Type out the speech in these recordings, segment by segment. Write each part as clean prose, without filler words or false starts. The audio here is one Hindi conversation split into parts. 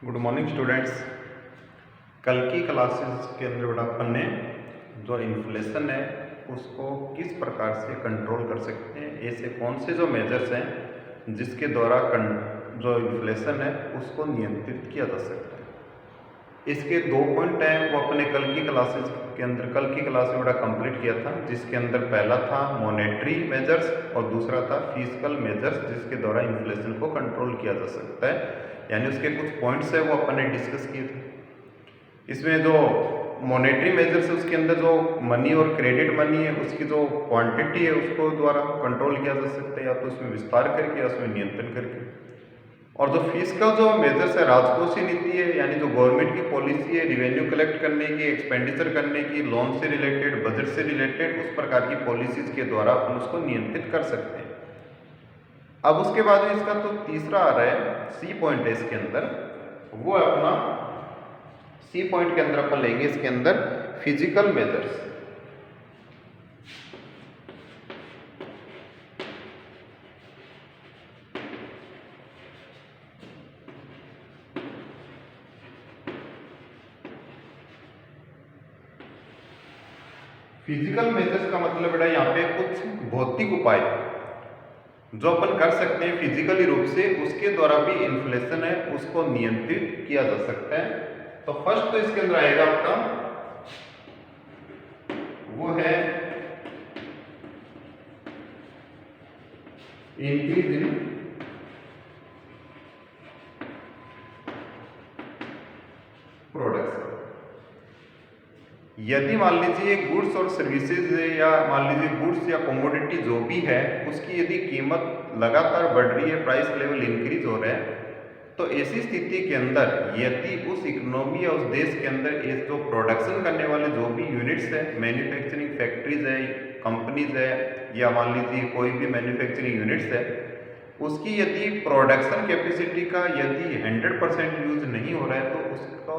Good morning students. कल की क्लासेस के अंदर बेटा अपन ने जो इन्फ्लेशन है उसको किस प्रकार से कंट्रोल कर सकते हैं, ऐसे कौन से जो मेजर्स हैं जिसके द्वारा जो इन्फ्लेशन है उसको नियंत्रित किया जा सकता है। इसके दो पॉइंट हैं वो अपने कल की क्लासेस के अंदर कल की क्लास में बड़ा कंप्लीट किया था, जिसके अंदर पहला था मॉनेटरी मेजर्स और दूसरा था फिजिकल मेजर्स जिसके द्वारा इन्फ्लेशन को कंट्रोल किया जा सकता है। यानी उसके कुछ पॉइंट्स है वो अपन ने डिस्कस किए थे। इसमें जो मॉनेटरी मेजर्स है उसके अंदर जो मनी और क्रेडिट मनी है उसकी जो क्वांटिटी है उसको द्वारा कंट्रोल किया जा सकता है, या तो उसमें विस्तार करके या उसमें नियंत्रण करके। और जो फिजिकल जो मेजर्स है राजकोषीय नीति है, यानी जो गवर्नमेंट की पॉलिसी है रिवेन्यू कलेक्ट करने की, एक्सपेंडिचर करने की, लोन से रिलेटेड, बजट से रिलेटेड, उस प्रकार की पॉलिसीज के द्वारा अपन उसको नियंत्रित कर सकते हैं। अब उसके बाद में इसका तो तीसरा आ रहा है सी पॉइंट है इसके अंदर, वो है अपना सी पॉइंट के अंदर अपन लेंगे इसके अंदर फिजिकल मेजर्स। फिजिकल मेजर्स का मतलब बेटा यहाँ पे कुछ भौतिक उपाय जो अपन कर सकते हैं फिजिकली रूप से, उसके द्वारा भी इन्फ्लेशन है उसको नियंत्रित किया जा सकता है। तो फर्स्ट तो इसके अंदर आएगा आपका वो है इंक्रीज इन प्रोडक्शन। यदि मान लीजिए गुड्स और सर्विसेज या मान लीजिए गुड्स या कमोडिटी जो भी है उसकी यदि कीमत लगातार बढ़ रही है, प्राइस लेवल इंक्रीज हो रहा है, तो ऐसी स्थिति के अंदर यदि उस इकोनॉमी या उस देश के अंदर ये जो प्रोडक्शन करने वाले जो भी यूनिट्स है, मैन्युफैक्चरिंग फैक्ट्रीज है, कंपनीज है, या मान लीजिए कोई भी मैन्युफैक्चरिंग यूनिट्स है, उसकी यदि प्रोडक्शन कैपेसिटी का यदि 100% यूज नहीं हो रहा है तो उसका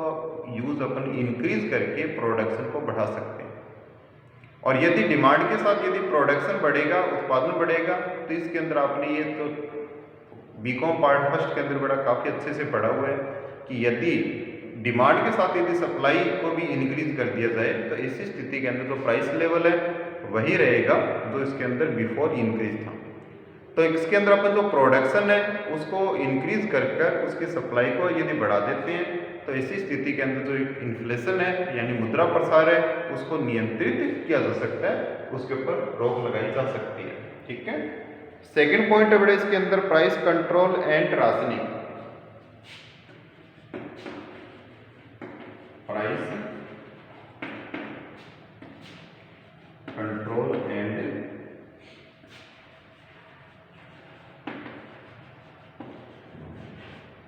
यूज अपन इंक्रीज करके प्रोडक्शन को बढ़ा सकते हैं। और यदि डिमांड के साथ यदि प्रोडक्शन बढ़ेगा, उत्पादन बढ़ेगा, तो इसके अंदर आपने ये तो बीकॉम पार्ट फर्स्ट के अंदर बड़ा काफ़ी अच्छे से पढ़ा हुआ है कि यदि डिमांड के साथ यदि सप्लाई को भी इंक्रीज कर दिया जाए तो इसी स्थिति के अंदर जो प्राइस लेवल है वही रहेगा जो इसके अंदर बिफोर इंक्रीज था। तो इसके अंदर अपन जो प्रोडक्शन है उसको इंक्रीज कर उसकी सप्लाई को यदि बढ़ा देते हैं तो इसी स्थिति के अंदर जो इन्फ्लेशन है यानी मुद्रा प्रसार है उसको नियंत्रित किया जा सकता है, उसके ऊपर रोक लगाई जा सकती है। ठीक है। सेकेंड पॉइंट है बड़े इसके अंदर price control and rationing. Price control and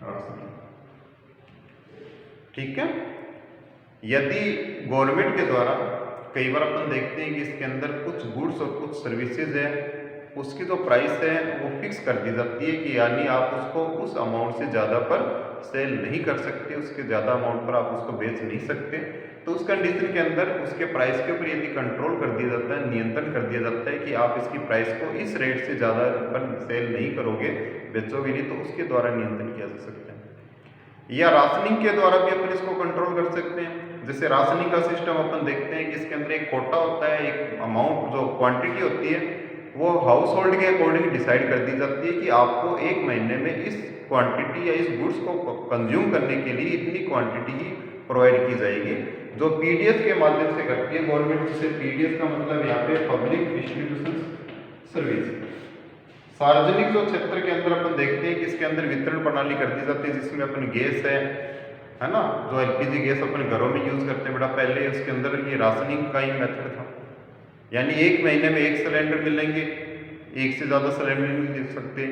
rationing. ठीक है। यदि गवर्नमेंट के द्वारा कई बार अपन देखते हैं कि इसके अंदर कुछ गुड्स और कुछ सर्विसेज है उसकी जो प्राइस है वो फिक्स कर दी जाती है कि यानी आप उसको उस अमाउंट से ज़्यादा पर सेल नहीं कर सकते, उसके ज़्यादा अमाउंट पर आप उसको बेच नहीं सकते। तो उस कंडीशन के अंदर उसके प्राइस के ऊपर यदि कंट्रोल कर दिया जाता है, नियंत्रण कर दिया जाता है कि आप इसकी प्राइस को इस रेट से ज़्यादा पर सेल नहीं करोगे, बेचोगे नहीं, तो उसके द्वारा नियंत्रण किया जा सकता है। या राशनिंग के द्वारा भी अपन इसको कंट्रोल कर सकते हैं। जैसे राशनिंग का सिस्टम अपन देखते हैं कि इसके अंदर एक कोटा होता है, एक अमाउंट जो क्वांटिटी होती है वो हाउस होल्ड के अकॉर्डिंग डिसाइड कर दी जाती है कि आपको एक महीने में इस क्वांटिटी या इस गुड्स को कंज्यूम करने के लिए इतनी क्वांटिटी ही प्रोवाइड की जाएगी, जो पीडीएस के माध्यम से करती है गवर्नमेंट। जिससे पीडीएस का मतलब यहाँ पे पब्लिक डिस्ट्रीब्यूशन सर्विस। सार्वजनिक जो क्षेत्र के अंदर अपन देखते हैं कि इसके अंदर वितरण प्रणाली कर दी जाती है, जिसमें अपन गैस है ना, जो एलपीजी गैस अपन घरों में यूज करते हैं बेटा, पहले उसके अंदर ये राशनिंग का ही मेथड था, यानी एक महीने में एक सिलेंडर मिलेंगे, एक से ज़्यादा सिलेंडर नहीं मिल सकते,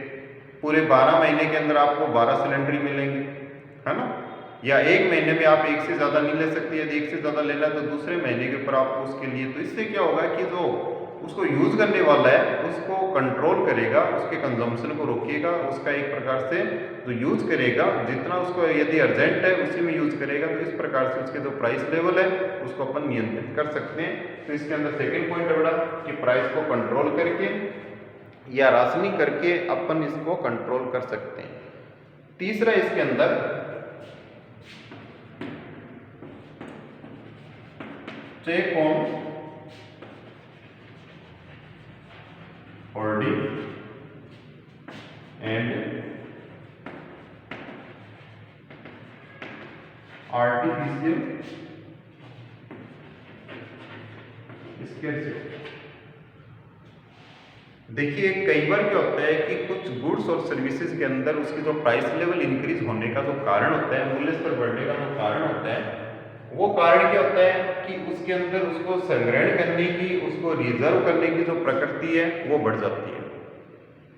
पूरे 12 महीने के अंदर आपको 12 सिलेंडर ही मिलेंगे, है ना। या एक महीने में आप एक से ज़्यादा नहीं ले सकते, यदि एक से ज़्यादा लेना है तो दूसरे महीने के ऊपर आपको उसके लिए, तो इससे क्या होगा कि जो उसको यूज़ करने वाला है उसको कंट्रोल करेगा, उसके कंजम्पशन को रोकेगा, उसका एक प्रकार से जो यूज़ करेगा जितना उसको यदि अर्जेंट है उसी में यूज़ करेगा, तो इस प्रकार से उसके जो प्राइस लेवल है उसको अपन नियंत्रित कर सकते हैं। तो इसके अंदर सेकेंड पॉइंट है बड़ा कि प्राइस को कंट्रोल करके या राशनिंग करके अपन इसको कंट्रोल कर सकते हैं। तीसरा इसके अंदर check on holding and artificial scarcity. देखिए कई बार क्या होता है कि कुछ गुड्स और सर्विसेज के अंदर उसकी जो प्राइस लेवल इंक्रीज होने का जो कारण होता है, मूल्य स्तर बढ़ने का जो कारण होता है, वो कारण क्या होता है कि उसके अंदर उसको संग्रहण करने की, उसको रिजर्व करने की जो प्रकृति है वो बढ़ जाती है।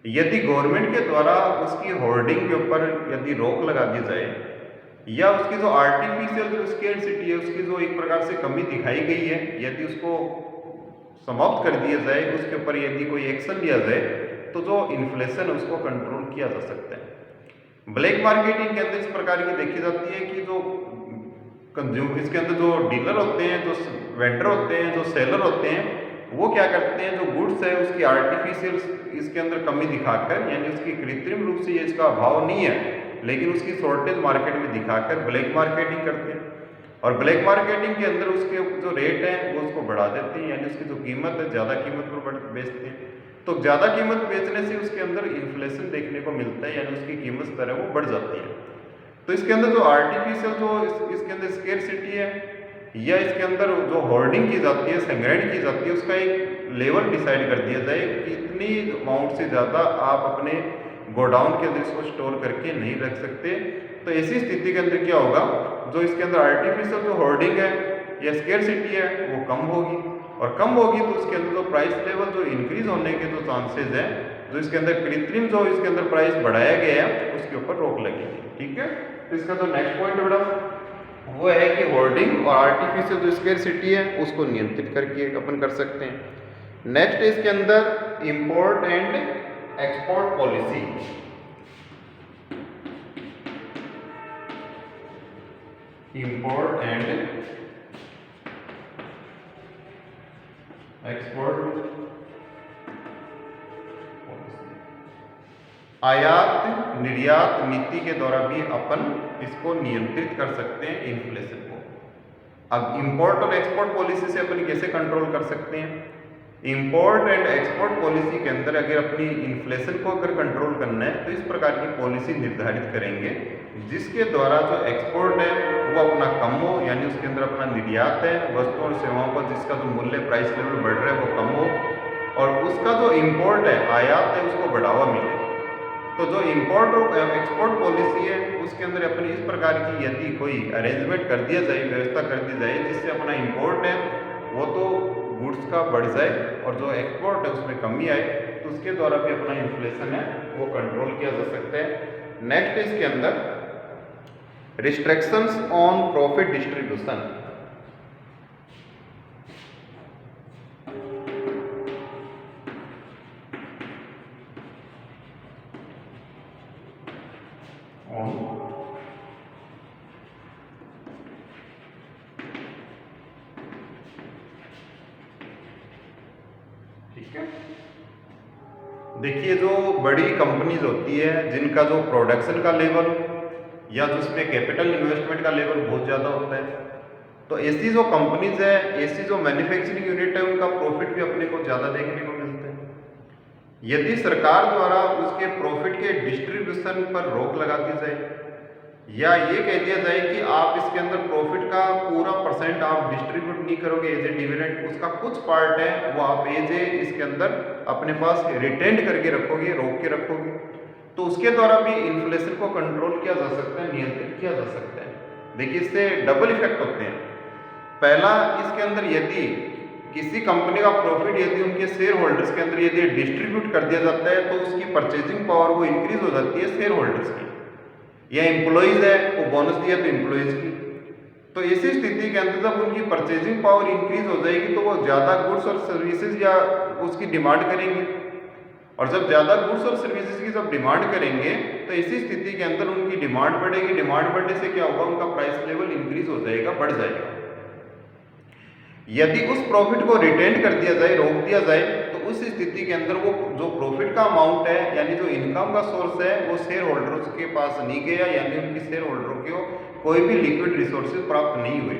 यदि गवर्नमेंट के द्वारा उसकी होल्डिंग के ऊपर यदि रोक लगा दी जाए या उसकी जो आर्टिफिशियल जो स्केर्सिटी है उसकी जो एक प्रकार से कमी दिखाई गई है, यदि उसको समाप्त कर दिया जाए, उसके ऊपर यदि कोई एक्शन लिया जाए, तो जो इन्फ्लेशन है उसको कंट्रोल किया जा सकता है। ब्लैक मार्केटिंग के अंदर इस प्रकार की देखी जाती है कि जो कंज्यूम इसके अंदर जो डीलर होते हैं, जो वेंडर होते हैं, जो सेलर होते हैं, वो क्या करते हैं, जो गुड्स है उसकी आर्टिफिशियल इसके अंदर कमी दिखाकर, यानी उसकी कृत्रिम रूप से ये इसका अभाव नहीं है लेकिन उसकी शॉर्टेज मार्केट में दिखाकर ब्लैक मार्केटिंग करते हैं। और ब्लैक मार्केटिंग के अंदर उसके जो रेट है वो उसको बढ़ा देते हैं, यानी उसकी जो कीमत है ज़्यादा कीमत पर बेचते हैं। तो ज़्यादा कीमत बेचने से उसके अंदर इन्फ्लेशन देखने को मिलता है, यानी उसकी कीमत स्तर है वो बढ़ जाती है। तो इसके अंदर जो आर्टिफिशियल जो इसके अंदर स्केर्सिटी है या इसके अंदर जो होर्डिंग की जाती है, संग्रहण की जाती है, उसका एक लेवल डिसाइड कर दिया जाए कि इतनी अमाउंट से ज़्यादा आप अपने गोडाउन के अंदर इसको स्टोर करके नहीं रख सकते। तो ऐसी स्थिति के अंदर क्या होगा, जो इसके अंदर आर्टिफिशियल जो होर्डिंग है या स्केर्सिटी है वो कम होगी, और कम होगी तो उसके अंदर जो प्राइस लेवल जो इंक्रीज होने के जो चांसेस है, जो इसके अंदर कृत्रिम जो इसके अंदर प्राइस बढ़ाया गया है उसके ऊपर रोक लगेगी। ठीक है, तो इसका जो नेक्स्ट पॉइंट है बेटा वो है कि होर्डिंग और आर्टिफिशियल जो स्केर्सिटी है उसको नियंत्रित करके अपन कर सकते हैं। नेक्स्ट है इसके अंदर import and export policy. Import and export, आयात निर्यात नीति के द्वारा भी अपन इसको नियंत्रित कर सकते हैं इन्फ्लेशन को। अब इंपोर्ट और एक्सपोर्ट पॉलिसी से अपन कैसे कंट्रोल कर सकते हैं? इंपोर्ट एंड एक्सपोर्ट पॉलिसी के अंदर अगर अपनी इन्फ्लेशन को अगर कंट्रोल करना है तो इस प्रकार की पॉलिसी निर्धारित करेंगे जिसके द्वारा जो एक्सपोर्ट है वो अपना कम हो, यानी उसके अंदर अपना निर्यात है वस्तुओं और सेवाओं का जिसका जो मूल्य प्राइस लेवल बढ़ रहा है वो कम हो, और उसका जो इंपोर्ट है आयात है उसको बढ़ावा मिले। तो जो इंपोर्ट और एक्सपोर्ट पॉलिसी है उसके अंदर अपनी इस प्रकार की यदि कोई अरेंजमेंट कर दिया जाए, व्यवस्था कर दी जाए जिससे अपना इंपोर्ट है वो तो गुड्स का बढ़ जाए और जो एक्सपोर्ट है उसमें कमी आए, तो उसके द्वारा भी अपना इन्फ्लेशन है वो कंट्रोल किया जा सकता है। नेक्स्ट इसके अंदर रिस्ट्रिक्शंस ऑन प्रॉफिट डिस्ट्रीब्यूशन। ठीक है, देखिए जो बड़ी कंपनीज होती है जिनका जो प्रोडक्शन का लेवल या जिसमें कैपिटल इन्वेस्टमेंट का लेवल बहुत ज़्यादा होता है, तो ऐसी जो कंपनीज है, ऐसी जो मैन्युफैक्चरिंग यूनिट है उनका प्रॉफिट भी अपने को ज़्यादा देखने को मिलता है। यदि सरकार द्वारा उसके प्रॉफिट के डिस्ट्रीब्यूशन पर रोक लगा दी जाए या ये कह दिया जाए कि आप इसके अंदर प्रॉफिट का पूरा परसेंट आप डिस्ट्रीब्यूट नहीं करोगे एज ए डिविडेंड, उसका कुछ पार्ट है वो आप एज ए इसके अंदर अपने पास रिटेंड करके रखोगे, रोक के रखोगे, तो उसके द्वारा भी इन्फ्लेशन को कंट्रोल किया जा सकता है, नियंत्रित किया जा सकता है। देखिए इससे डबल इफेक्ट होते हैं। पहला, इसके अंदर यदि किसी कंपनी का प्रॉफिट यदि उनके शेयर होल्डर्स के अंदर यदि डिस्ट्रीब्यूट कर दिया जाता है तो उसकी परचेजिंग पावर वो इंक्रीज हो जाती है शेयर होल्डर्स की, या एम्प्लॉइज है वो बोनस दिया तो एम्प्लॉइज की। तो ऐसी स्थिति के अंदर जब उनकी परचेजिंग पावर इंक्रीज हो जाएगी तो वो ज़्यादा गुड्स और सर्विसेज या उसकी डिमांड करेंगे, और जब ज़्यादा गुड्स और सर्विसेज की जब डिमांड करेंगे तो ऐसी स्थिति के अंदर उनकी डिमांड बढ़ेगी। डिमांड बढ़ने से क्या होगा, उनका प्राइस लेवल इंक्रीज हो जाएगा, बढ़ जाएगा। यदि उस प्रॉफिट को रिटेन कर दिया जाए, रोक दिया जाए, तो उस स्थिति के अंदर वो जो प्रॉफिट का अमाउंट है यानी जो इनकम का सोर्स है वो शेयर होल्डर्स के पास नहीं गया, यानी उनकी शेयर होल्डरों को कोई भी लिक्विड रिसोर्सेज प्राप्त नहीं हुए।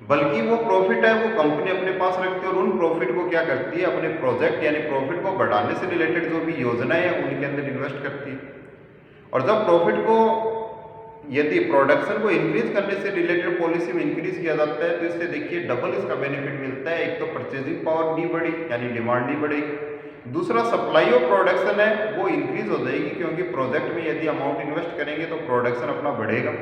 बल्कि वो प्रॉफिट है वो कंपनी अपने पास रखती है और उन प्रॉफिट को क्या करती है, अपने प्रोजेक्ट यानी प्रॉफिट को बढ़ाने से रिलेटेड जो भी योजनाएं हैं उनके अंदर इन्वेस्ट करती है। और जब प्रॉफिट को यदि प्रोडक्शन को इंक्रीज करने से रिलेटेड पॉलिसी में इंक्रीज किया जाता है तो इससे देखिए डबल इसका बेनिफिट मिलता है। एक तो परचेजिंग पावर नहीं बढ़ी यानी डिमांड नहीं बढ़ेगी, दूसरा सप्लाई ऑफ प्रोडक्शन है वो इंक्रीज हो जाएगी क्योंकि प्रोजेक्ट में यदि अमाउंट इन्वेस्ट करेंगे तो प्रोडक्शन अपना बढ़ेगा।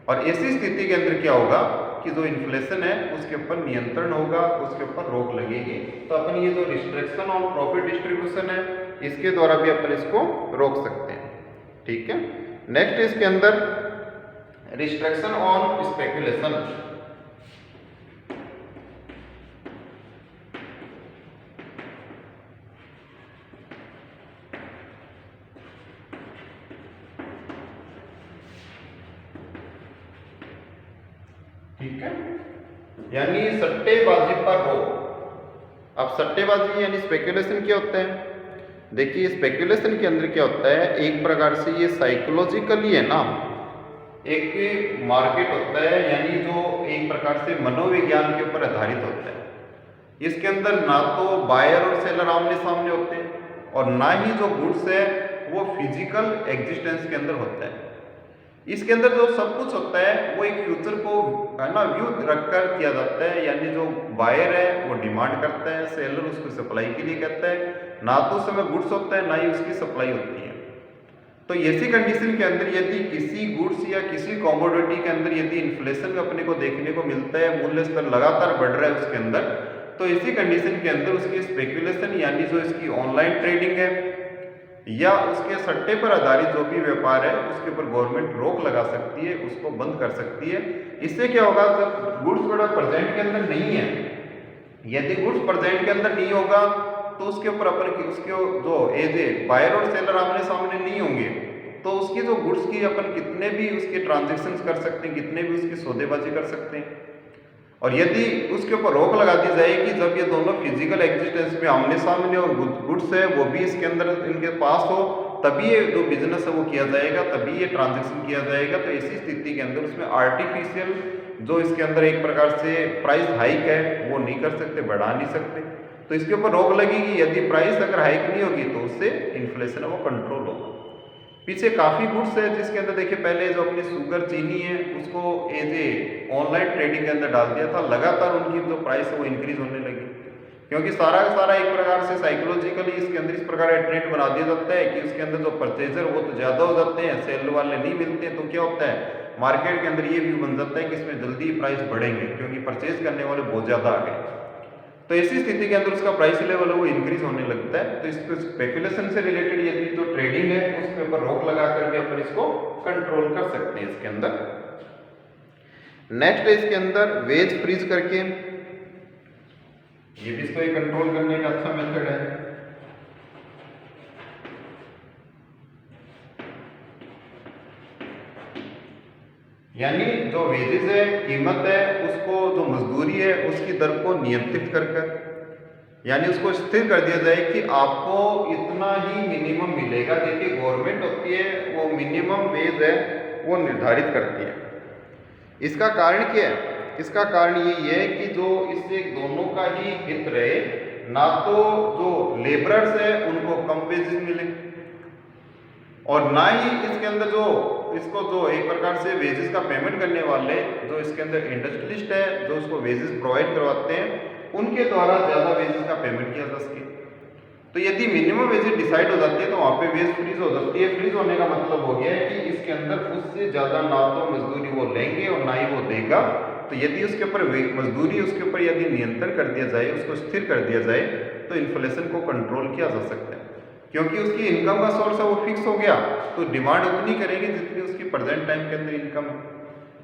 और ऐसी स्थिति के अंदर क्या होगा कि जो इन्फ्लेशन है उसके ऊपर नियंत्रण होगा, उसके ऊपर रोक लगेगी। तो अपन ये जो रिस्ट्रिक्शन ऑन प्रॉफिट डिस्ट्रीब्यूशन है इसके द्वारा भी अपन इसको रोक सकते हैं। ठीक है, नेक्स्ट इसके अंदर रिस्ट्रिक्शन ऑन स्पेकुलेशन। ठीक है, यानी सट्टेबाजी पर रोक। अब सट्टेबाजी यानी स्पेकुलेशन क्या होता है? देखिए स्पेकुलेशन के अंदर क्या होता है, एक प्रकार से ये साइकोलॉजिकली है ना, एक मार्केट होता है यानी जो एक प्रकार से मनोविज्ञान के ऊपर आधारित होता है। इसके अंदर ना तो बायर और सेलर आमने सामने होते हैं और ना ही जो गुड्स है वो फिजिकल एग्जिस्टेंस के अंदर होता है। इसके अंदर जो सब कुछ होता है वो एक फ्यूचर को है ना व्यू रखकर किया जाता है, यानी जो बायर है वो डिमांड करता है, सेलर उसको सप्लाई के लिए कहता है, ना तो उस समय गुड्स होता है ना ही उसकी सप्लाई होती है। तो ऐसी कंडीशन के अंदर यदि किसी गुड्स या किसी कॉमोडिटी के अंदर यदि इन्फ्लेशन अपने को देखने को मिलता है, मूल्य स्तर लगातार बढ़ रहा है उसके अंदर, तो इसी कंडीशन के अंदर उसकी स्पेकुलेशन यानी जो इसकी ऑनलाइन ट्रेडिंग है या उसके सट्टे पर आधारित जो भी व्यापार है उसके ऊपर गवर्नमेंट रोक लगा सकती है, उसको बंद कर सकती है। इससे क्या होगा, जब गुड्स प्रोडक्ट प्रेजेंट के अंदर नहीं है, यदि गुड्स प्रेजेंट के अंदर नहीं होगा तो उसके ऊपर अपन उसके जो एज ए बायर और सेलर आमने सामने नहीं होंगे तो उसकी जो गुड्स की अपन कितने भी उसके ट्रांजेक्शन्स कर सकते हैं, कितने भी उसकी सौदेबाजी कर सकते हैं। और यदि उसके ऊपर रोक लगा दी जाए कि जब ये दोनों फिजिकल एग्जिस्टेंस में आमने सामने और गुड्स है वो भी इसके अंदर इनके पास हो, तभी ये जो बिजनेस है वो किया जाएगा, तभी ये ट्रांजैक्शन किया जाएगा। तो ऐसी स्थिति के अंदर उसमें आर्टिफिशियल जो इसके अंदर एक प्रकार से प्राइस हाइक है वो नहीं कर सकते, बढ़ा नहीं सकते। तो इसके ऊपर रोक लगेगी, यदि प्राइस अगर हाइक नहीं होगी तो उससे इन्फ्लेशन है वो कंट्रोल होगा। पीछे काफ़ी गुड्स है जिसके अंदर देखिए पहले जो अपनी शुगर चीनी है उसको एज ए ऑनलाइन ट्रेडिंग के अंदर डाल दिया था, लगातार उनकी जो प्राइस है वो इंक्रीज होने लगी क्योंकि सारा का सारा एक प्रकार से साइकोलॉजिकली इसके अंदर इस प्रकार का ट्रेंड बना दिया जाता है कि उसके अंदर जो परचेजर वो तो ज़्यादा हो जाते हैं, सेल वाले नहीं मिलते हैं। तो क्या होता है मार्केट के अंदर ये व्यू बन जाता है कि इसमें जल्दी प्राइस बढ़ेंगे क्योंकि परचेज करने वाले बहुत ज़्यादा आ गए। तो ऐसी स्थिति के अंदर उसका प्राइस लेवल है वो इंक्रीज होने लगता है। तो इसको स्पेकुलेशन से रिलेटेड यदि जो ट्रेडिंग है उसके ऊपर रोक लगा कर भी अपन इसको कंट्रोल कर सकते हैं इसके अंदर। नेक्स्ट है इसके अंदर वेज फ्रीज करके, ये भी इसको कंट्रोल करने का अच्छा मेथड है। यानी जो वेजेस है, कीमत है, उसको जो मजदूरी है उसकी दर को नियंत्रित कर यानी उसको स्थिर कर दिया जाए कि आपको इतना ही मिनिमम मिलेगा। देखिए गवर्नमेंट होती है वो मिनिमम वेज है वो निर्धारित करती है। इसका कारण क्या है? इसका कारण ये है कि जो इससे दोनों का ही हित रहे, ना तो जो लेबरर्स है उनको कम वेजेस मिले और ना ही इसके अंदर जो इसको जो एक प्रकार से वेजेस का पेमेंट करने वाले जो इसके अंदर इंडस्ट्रियलिस्ट है जो उसको वेजेस प्रोवाइड करवाते हैं उनके द्वारा ज़्यादा वेजेस का पेमेंट किया जा सके। तो यदि मिनिमम वेजेस डिसाइड हो जाती है तो वहाँ पे वेज फ्रीज हो जाती है। फ्रीज होने का मतलब हो गया है कि इसके अंदर उससे ज़्यादा ना तो मजदूरी वो लेंगे और ना ही वो देगा। तो यदि उसके ऊपर मजदूरी उसके ऊपर यदि नियंत्रण कर दिया जाए, उसको स्थिर कर दिया जाए तो इन्फ्लेशन को कंट्रोल किया जा सकता है क्योंकि उसकी इनकम का सोर्स है वो फिक्स हो गया। तो डिमांड उतनी करेगी जितनी उसकी प्रेजेंट टाइम के अंदर इनकम है।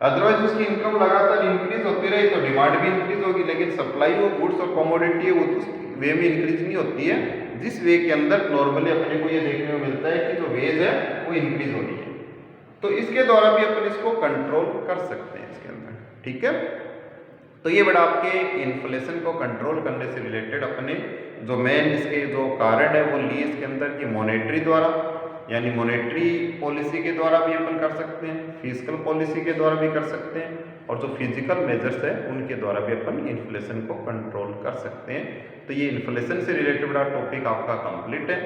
अदरवाइज उसकी इनकम लगातार इंक्रीज होती रही तो डिमांड भी इंक्रीज होगी, लेकिन सप्लाई ऑफ गुड्स और कमोडिटी है वो तो वे में इंक्रीज नहीं होती है जिस वे के अंदर नॉर्मली अपने को ये देखने को मिलता है कि जो वेज है वो इंक्रीज हो रही है। तो इसके द्वारा भी अपन इसको कंट्रोल कर सकते हैं इसके अंदर। ठीक है, तो ये बड़ा आपके इन्फ्लेशन को कंट्रोल करने से रिलेटेड अपने जो मेन इसके जो कारण है वो लिए इसके अंदर की मॉनेटरी द्वारा यानी मॉनेटरी पॉलिसी के द्वारा भी अपन कर सकते हैं, फिस्कल पॉलिसी के द्वारा भी कर सकते हैं और जो फिजिकल मेजर्स है उनके द्वारा भी अपन इन्फ्लेशन को कंट्रोल कर सकते हैं। तो ये इन्फ्लेशन से रिलेटेड बड़ा टॉपिक आपका कंप्लीट है।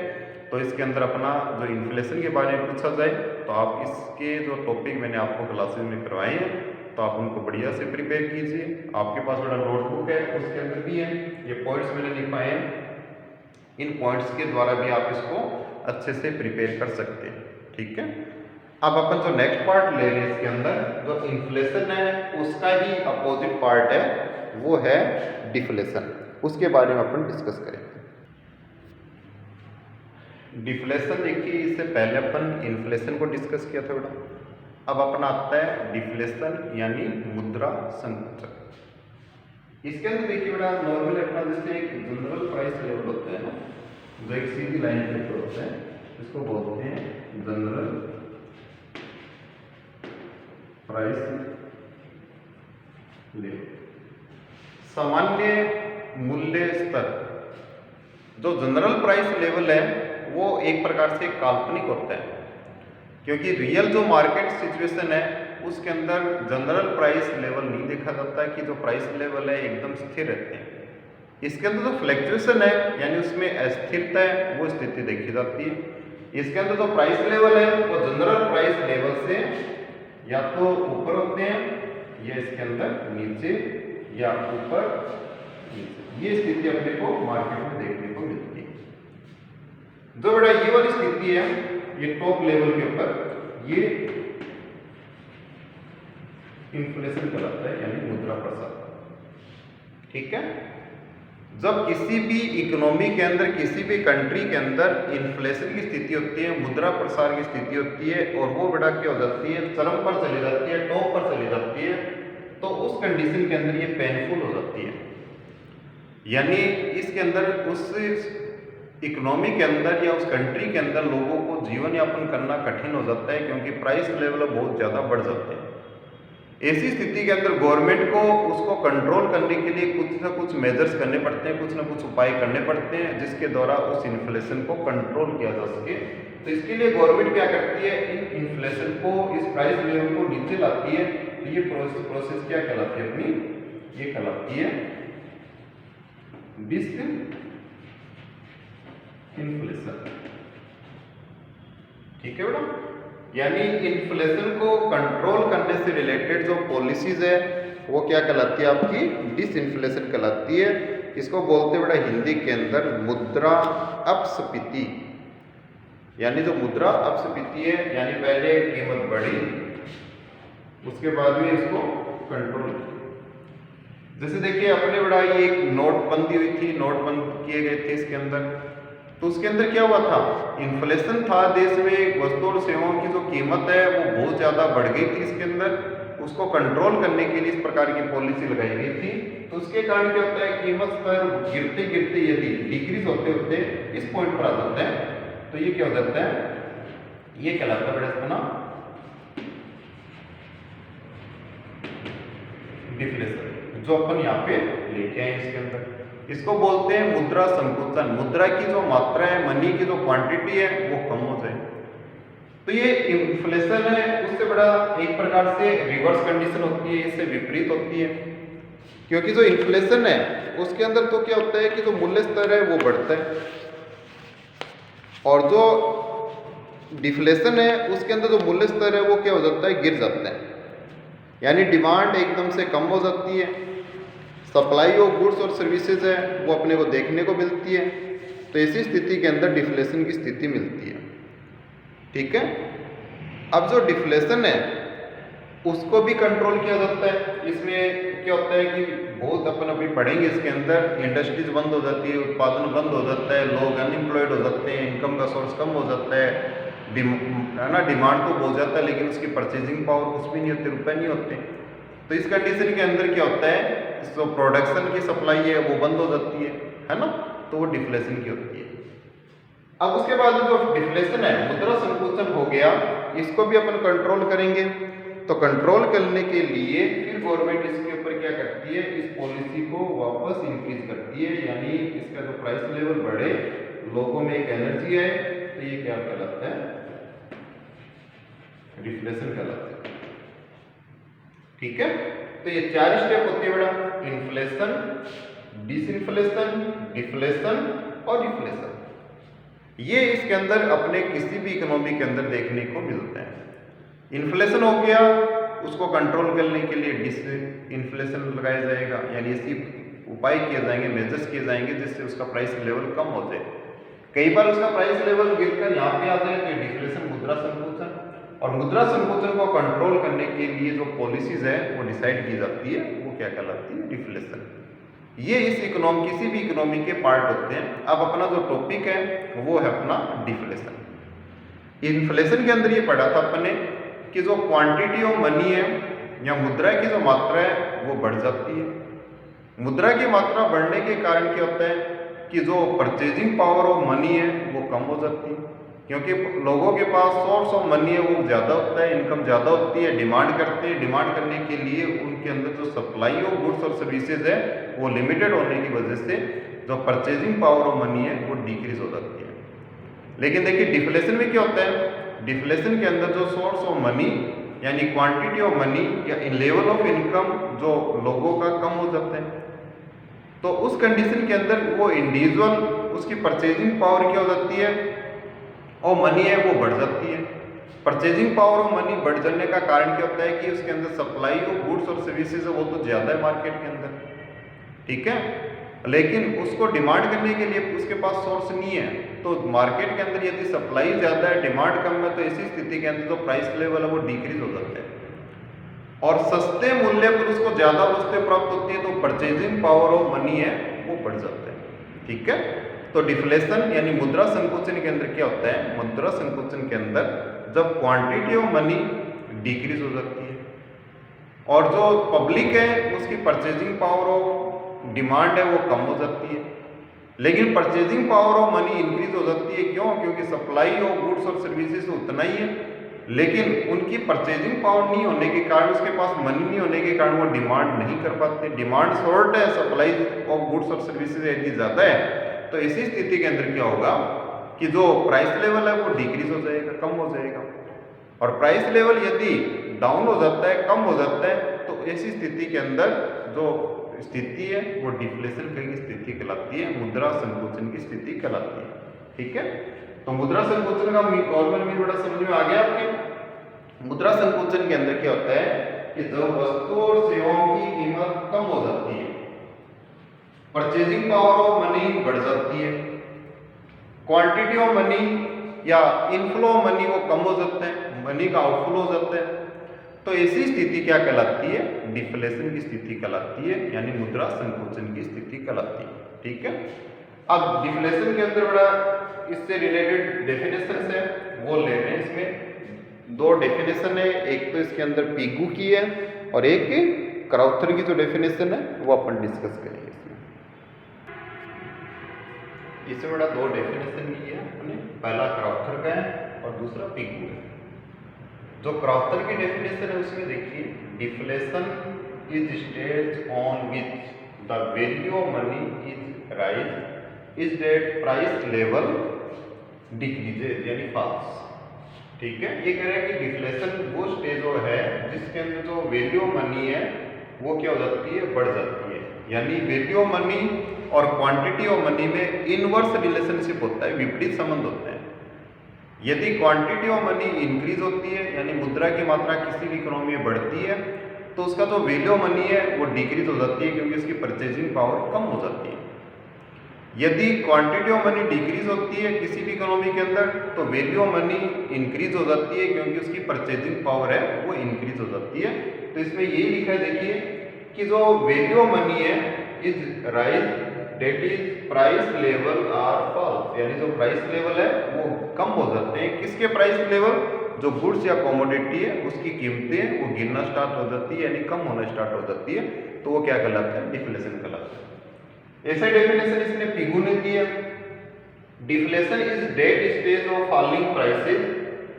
तो इसके अंदर अपना जो इन्फ्लेशन के बारे में पूछा जाए तो आप इसके जो टॉपिक मैंने आपको क्लासेस में करवाए हैं तो आप उनको बढ़िया से प्रिपेयर कीजिए। आपके पास बड़ा नोटबुक है उसके अंदर भी है, ये पॉइंट्स मैंने लिखवाए हैं, इन पॉइंट्स के द्वारा भी आप इसको अच्छे से प्रिपेयर कर सकते हैं। ठीक है, अब अपन जो नेक्स्ट पार्ट ले रहे हैं इसके अंदर जो इन्फ्लेशन है उसका ही अपोजिट पार्ट है, वो है डिफ्लेशन। उसके बारे में अपन डिस्कस करेंगे। डिफ्लेशन देखिए, इससे पहले अपन इन्फ्लेशन को डिस्कस किया था बेटा। अब अपना आता है डिफ्लेशन यानी मुद्रा संकुचन। इसके अंदर देखिए बेटा, नॉर्मल अपना जैसे एक जनरल प्राइस लेवल होता है ना, जो एक सीधी लाइन के ऊपर होता है, इसको बोलते हैं जनरल प्राइस लेवल। सामान्य मूल्य स्तर, जो जनरल प्राइस लेवल है वो एक प्रकार से काल्पनिक होता है, क्योंकि रियल जो मार्केट सिचुएशन है उसके अंदर जनरल प्राइस लेवल नहीं देखा जाता है कि जो प्राइस लेवल है एकदम स्थिर रहते हैं। इसके अंदर जो फ्लैक्चुएशन है यानी उसमें अस्थिरता है वो स्थिति देखी जाती है। इसके अंदर जो प्राइस लेवल है वो जनरल प्राइस लेवल से या तो ऊपर होते हैं या इसके अंदर नीचे या ऊपर नीचे, ये स्थिति अपने को मार्केट में देखने को मिलती है। जो बड़ा ये वाली स्थिति है, ये टॉप लेवल के ऊपर, ये इन्फ्लेशन कहलाता है यानी मुद्रा प्रसार। ठीक है, जब किसी भी इकोनॉमी के अंदर, किसी भी कंट्री के अंदर इन्फ्लेशन की स्थिति होती है, मुद्रा प्रसार की स्थिति होती है और वो बड़ा क्या हो जाती है, चरम पर चली जाती है, टॉप पर चली जाती है, तो उस कंडीशन के अंदर ये पेनफुल हो जाती है। यानी इसके अंदर उस इकोनॉमी के अंदर या उस कंट्री के अंदर लोगों को जीवन यापन करना कठिन हो जाता है, क्योंकि प्राइस लेवल बहुत ज़्यादा बढ़ जाते हैं। ऐसी स्थिति के अंदर गवर्नमेंट को उसको कंट्रोल करने के लिए कुछ ना कुछ मेजर्स करने पड़ते हैं, कुछ ना कुछ उपाय करने पड़ते हैं, जिसके द्वारा उस इन्फ्लेशन को कंट्रोल किया जा सके। तो इसके लिए गवर्नमेंट क्या करती है, इन इन्फ्लेशन को, इस प्राइस लेवल को नीचे लाती है। तो ये प्रोसेस क्या कहलाती है अपनी, ये कहलाती है डिसइन्फ्लेशन। ठीक है बेटा, यानी इन्फ्लेशन को कंट्रोल करने से रिलेटेड जो पॉलिसीज है वो क्या कहलाती है, आपकी डिसइन्फ्लेशन कहलाती है। इसको बोलते बेटा हिंदी के अंदर मुद्रा अपस्फीति। यानी जो मुद्रा अपस्फीति है, यानी पहले कीमत बढ़ी उसके बाद में इसको कंट्रोल। जैसे देखिए अपने बड़ा ये एक नोटबंदी हुई थी, नोटबंद किए गए थे इसके अंदर, तो उसके अंदर क्या हुआ था, इन्फ्लेशन था, देश में वस्तु और सेवाओं की जो कीमत है वो बहुत ज़्यादा बढ़ गई थी। इसके अंदर उसको कंट्रोल करने के लिए इस प्रकार की पॉलिसी लगाई गई थी। तो उसके कारण क्या होता है, कीमत स्तर गिरते गिरते यदि डिक्रीज होते होते इस पॉइंट पर आ जाता है, तो ये क्या हो जाता है, ये कहलाता है बड़ा अपना डिफ्लेशन, जो अपन यहाँ पे लेके आए इसके अंदर। इसको बोलते हैं मुद्रा संकुचन। मुद्रा की जो मात्रा है, मनी की जो क्वांटिटी है वो कम हो जाए। तो ये इन्फ्लेशन है उससे बड़ा एक प्रकार से रिवर्स कंडीशन होती है, इससे विपरीत होती है। क्योंकि जो इन्फ्लेशन है उसके अंदर तो क्या होता है कि जो मूल्य स्तर है वो बढ़ता है, और जो डिफ्लेशन है उसके अंदर जो मूल्य स्तर है वो क्या हो जाता है, गिर जाता है। यानी डिमांड एकदम से कम हो जाती है, सप्लाई ऑफ गुड्स और सर्विसेज है वो अपने को देखने को मिलती है। तो ऐसी स्थिति के अंदर डिफ्लेशन की स्थिति मिलती है। ठीक है, अब जो डिफ्लेशन है उसको भी कंट्रोल किया जाता है। इसमें क्या होता है कि बहुत अपन अभी पढ़ेंगे इसके अंदर, इंडस्ट्रीज बंद हो जाती है, उत्पादन बंद हो जाता है, लोग अनएम्प्लॉयड हो जाते हैं, इनकम का सोर्स कम हो जाता है ना, डिमांड तो बहुत जाता है लेकिन उसकी परचेजिंग पावर कुछ भी नहीं होती, रुपए नहीं होते। तो इस कंडीशन के अंदर क्या होता है, जो प्रोडक्शन की सप्लाई है वो बंद हो जाती है ना, तो वो डिफ्लेशन की होती है। अब उसके बाद जो डिफ्लेशन है, मुद्रा संकुचन हो गया, इसको भी अपन कंट्रोल करेंगे। तो कंट्रोल करने के लिए फिर गवर्नमेंट इसके ऊपर क्या करती है, इस पॉलिसी को वापस इंक्रीज करती है, यानी इसका जो प्राइस लेवल बढ़े, लोगों में एक एनर्जी है, तो ये क्या कहलाता है, डिफ्लेशन कहलाता है। ठीक है। तो ये 4 स्टेप होती है बेटा, इन्फ्लेशन, डिसइन्फ्लेशन, डिफ्लेशन और डिफ्लेशन। ये इसके अंदर अपने किसी भी इकोनॉमी के अंदर देखने को मिलते हैं। इन्फ्लेशन हो गया, उसको कंट्रोल करने के लिए डिसइन्फ्लेशन लगाया जाएगा, यानी ऐसी उपाय किए जाएंगे, मेजर्स किए जाएंगे जिससे उसका प्राइस लेवल कम हो जाए। कई बार उसका प्राइस लेवल गिरकर यहाँ पे आ जाए तो डिफ्लेशन, मुद्रा संकुचन, और मुद्रा संकुचन को कंट्रोल करने के लिए जो पॉलिसीज है वो डिसाइड की जाती है, वो क्या कहलाती है, डिफ्लेशन। ये इस इकोनॉमी, किसी भी इकोनॉमी के पार्ट होते हैं। अब अपना जो टॉपिक है वो है अपना डिफ्लेशन। इन्फ्लेशन के अंदर ये पढ़ा था अपने कि जो क्वांटिटी ऑफ मनी है या मुद्रा की जो मात्रा है वो बढ़ जाती है। मुद्रा की मात्रा बढ़ने के कारण क्या होता है कि जो परचेजिंग पावर ऑफ मनी है वो कम हो जाती है, क्योंकि लोगों के पास सोर्स ऑफ मनी है वो ज़्यादा होता है, इनकम ज़्यादा होती है, डिमांड करते हैं। डिमांड करने के लिए उनके अंदर जो सप्लाई ऑफ गुड्स और सर्विसेज है वो लिमिटेड होने की वजह से जो परचेजिंग पावर ऑफ मनी है वो डिक्रीज हो जाती है। लेकिन देखिए डिफ्लेशन में क्या होता है, डिफ्लेशन के अंदर जो सोर्स ऑफ मनी यानी क्वांटिटी ऑफ मनी या लेवल ऑफ इनकम जो लोगों का कम हो जाता है, तो उस कंडीशन के अंदर वो इंडिविजुअल, उसकी परचेजिंग पावर क्या हो जाती है और मनी है वो बढ़ जाती है। परचेजिंग पावर ऑफ मनी बढ़ जाने का कारण क्या होता है कि उसके अंदर सप्लाई ऑफ गुड्स और सर्विसेज है वो तो ज़्यादा है मार्केट के अंदर, ठीक है, लेकिन उसको डिमांड करने के लिए उसके पास सोर्स नहीं है। तो मार्केट के अंदर यदि सप्लाई ज़्यादा है, डिमांड कम है, तो ऐसी स्थिति के अंदर जो प्राइस लेवल है वो डिक्रीज हो जाता है और सस्ते मूल्य पर उसको ज़्यादा वस्तुएं प्राप्त होती है, तो परचेजिंग पावर ऑफ मनी है वो बढ़ जाता है, ठीक है। तो डिफ्लेशन यानी मुद्रा संकुचन के अंदर क्या होता है, मुद्रा संकुचन के अंदर जब क्वांटिटी ऑफ मनी डिक्रीज हो जाती है और जो पब्लिक है उसकी परचेजिंग पावर ऑफ डिमांड है वो कम हो जाती है, लेकिन purchasing power of money increase हो जाती है। क्यों? क्योंकि सप्लाई ऑफ गुड्स और सर्विसेज उतना ही है, लेकिन उनकी परचेजिंग पावर नहीं होने के कारण, उसके पास मनी नहीं होने के कारण वो डिमांड नहीं कर पाते। डिमांड शॉर्ट है, सप्लाई ऑफ गुड्स और सर्विसेज यदि ज़्यादा है, तो इसी स्थिति के अंदर क्या होगा कि जो प्राइस लेवल है वो डिक्रीज हो जाएगा, कम हो जाएगा। और प्राइस लेवल यदि डाउन हो जाता है, कम हो जाता है, तो ऐसी स्थिति के अंदर जो स्थिति है वो डिफ्लेशन की स्थिति कहलाती है, मुद्रा संकुचन की स्थिति कहलाती है, ठीक है। तो मुद्रा संकुचन का नॉर्मल मीन बड़ा समझ में आ गया आपके। मुद्रा संकुचन के अंदर क्या होता है कि जब वस्तु और सेवाओं की कीमत कम हो जाती है, परचेजिंग पावर ऑफ मनी बढ़ जाती है, क्वांटिटी ऑफ मनी या इनफ्लो ऑफ मनी वो कम हो जाता है, मनी का आउटफ्लो हो जाता है, तो ऐसी स्थिति क्या कहलाती है, डिफ्लेशन की स्थिति कहलाती है, यानी मुद्रा संकुचन की स्थिति कहलाती है, ठीक है। अब डिफ्लेशन के अंदर बड़ा इससे रिलेटेड डेफिनेशन है वो ले रहे हैं। इसमें दो डेफिनेशन है, एक तो इसके अंदर पिगू की है और एक क्राउथर की जो डेफिनेशन है वो अपन डिस्कस करेंगे। इसमें बड़ा दो डेफिनेशन ली है अपने, पहला क्राउथर का है और दूसरा पिगू है। जो क्राउथर की डेफिनेशन है उसमें देखिए, deflation is stage on which the value of money is rise is that price level decreases यानी फॉल्स, ठीक है। ये कह रहा है कि डिफ्लेशन वो स्टेज है जिसके अंदर जो वैल्यू ऑफ मनी है वो क्या हो जाती है, बढ़ जाती है, यानी वैल्यू ऑफ मनी और क्वांटिटी ऑफ मनी में इनवर्स रिलेशनशिप होता है, विपरीत संबंध होते हैं। यदि क्वांटिटी ऑफ मनी इंक्रीज होती है यानी मुद्रा की मात्रा किसी भी इकोनॉमी में बढ़ती है, तो उसका जो वैल्यू ऑफ मनी है वो डिक्रीज हो जाती है क्योंकि उसकी परचेजिंग पावर कम हो जाती है। यदि क्वांटिटी ऑफ मनी डिक्रीज होती है किसी भी इकोनॉमी के अंदर, तो वैल्यू ऑफ मनी इंक्रीज हो जाती है क्योंकि उसकी परचेजिंग पावर है वो इंक्रीज हो जाती है। तो इसमें ये लिखा है देखिए कि जो वैल्यू ऑफ मनी है is rise that is price level or falls, यानी जो प्राइस लेवल है वो कम हो जाते हैं। किसके प्राइस लेवल? जो गुड्स या कमोडिटी है उसकी कीमतें वो गिरना स्टार्ट हो जाती है यानी कम होना स्टार्ट हो जाती है, तो वो क्या कहलाता है, डिफ्लेशन कहलाता है। ऐसे डेफिनेशन इसने पिगू ने दिया, deflation is that stage of falling prices,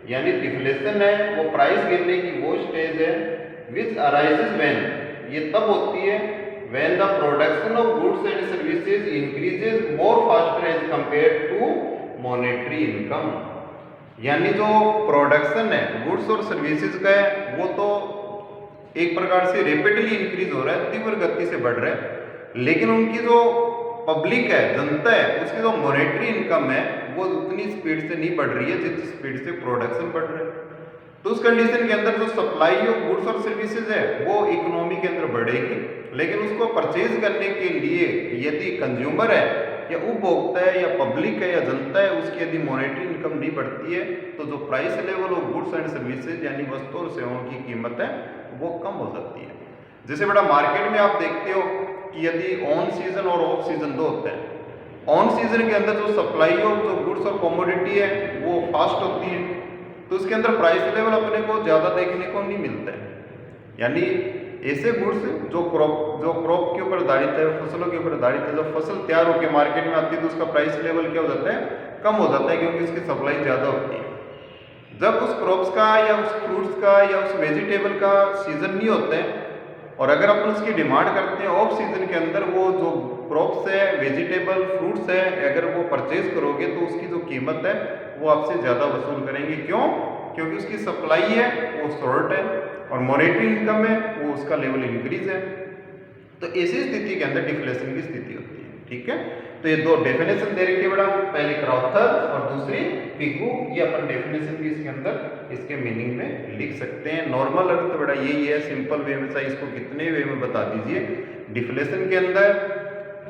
यानी डिफ्लेशन है वो प्राइस गिरने की वो स्टेज है विच अराइजेस व्हेन, ये तब होती है when the production of goods and services increases more faster as compared to monetary income, यानी जो प्रोडक्शन है गुड्स और सर्विसेज का है वो तो एक प्रकार से रेपिडली इंक्रीज हो रहा है, तीव्र गति से बढ़ रहा है, लेकिन उनकी जो पब्लिक है, जनता है, उसकी जो मॉनेटरी इनकम है वो उतनी स्पीड से नहीं बढ़ रही है जिस स्पीड से प्रोडक्शन बढ़ रहा है। तो उस कंडीशन के अंदर जो सप्लाई ऑफ गुड्स और सर्विसेज है वो इकोनॉमी के अंदर बढ़ेगी, लेकिन उसको परचेज करने के लिए यदि कंज्यूमर है या उपभोक्ता है या पब्लिक है या जनता है, उसकी यदि मॉनेटरी इनकम नहीं बढ़ती है तो जो price level of goods and services यानी वस्तु और सेवाओं की कीमत है वो कम हो सकती है। जैसे बेटा मार्केट में आप देखते हो कि यदि ऑन सीजन और ऑफ सीजन दो होते हैं, ऑन सीजन के अंदर जो सप्लाई ऑफ जो गुड्स और कमोडिटी है वो फास्ट होती है, तो उसके अंदर प्राइस लेवल अपने को ज़्यादा देखने को नहीं मिलता है। यानी ऐसे गुड्स जो क्रॉप के ऊपर आधारित है, फसलों के ऊपर आधारित है, जब फसल तैयार होकर मार्केट में आती है तो उसका प्राइस लेवल क्या हो जाता है, कम हो जाता है, क्योंकि उसकी सप्लाई ज़्यादा होती है। जब उस क्रॉप्स का या उस फ्रूट्स का या उस वेजिटेबल का सीजन नहीं होता है और अगर अपन उसकी डिमांड करते हैं ऑफ सीजन के अंदर, वो जो क्रॉप्स है, वेजिटेबल, फ्रूट्स है, अगर वो परचेज करोगे तो उसकी जो कीमत है वो आपसे ज़्यादा वसूल करेंगे। क्यों? क्योंकि उसकी सप्लाई है वो शॉर्ट है और मॉनेटरी इनकम है वो उसका लेवल इंक्रीज है। तो ऐसी स्थिति के अंदर डिफ्लेशन की स्थिति होती है। ठीक है, तो ये दो डेफिनेशन दे रखी है बेटा, पहले क्राउथर और दूसरी पिगू। ये अपन डेफिनेशन भी इसके अंदर इसके मीनिंग में लिख सकते हैं। नॉर्मल अर्थ बेटा यही है, सिंपल वे में, चाहे इसको कितने वे में बता दीजिए। डिफ्लेशन के अंदर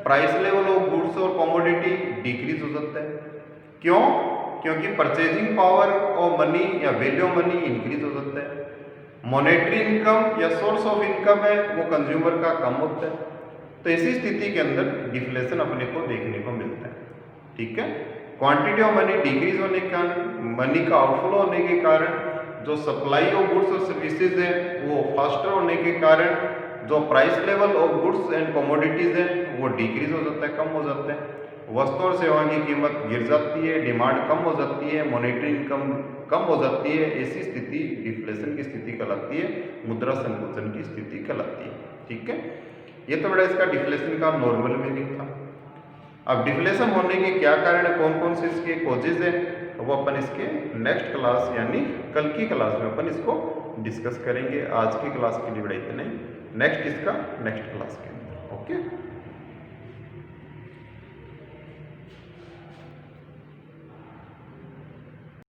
प्राइस लेवल ऑफ गुड्स और कमोडिटी डिक्रीज हो सकता है। क्यों? क्योंकि परचेजिंग पावर ऑफ मनी या वैल्यू ऑफ मनी इंक्रीज हो सकता है। मॉनेटरी इनकम या सोर्स ऑफ इनकम है वो कंज्यूमर का कम होता है। तो ऐसी स्थिति के अंदर डिफ्लेशन अपने को देखने को मिलता है। ठीक है, क्वांटिटी ऑफ मनी डिक्रीज होने के कारण, मनी का आउटफ्लो होने के कारण, जो सप्लाई ऑफ गुड्स और सर्विसेज है वो फास्टर होने के कारण, जो price level of goods and commodities है वो डिक्रीज हो जाता है, कम हो जाता है। वस्तु और सेवाओं की कीमत गिर जाती है, डिमांड कम हो जाती है, मॉनेटरी इनकम कम हो जाती है। ऐसी स्थिति डिफ्लेशन की स्थिति कहलाती है, मुद्रा संकुचन की स्थिति कहलाती है। ठीक है, ये तो बड़ा इसका डिफ्लेशन का नॉर्मल मीनिंग था। अब डिफ्लेशन होने के क्या कारण है, कौन कौन से इसके कॉजेज है, वो अपन इसके नेक्स्ट क्लास यानी कल की क्लास में अपन इसको डिस्कस करेंगे। आज की क्लास के लिए बड़ा इतना ही, नेक्स्ट इसका नेक्स्ट क्लास के अंदर। ओके।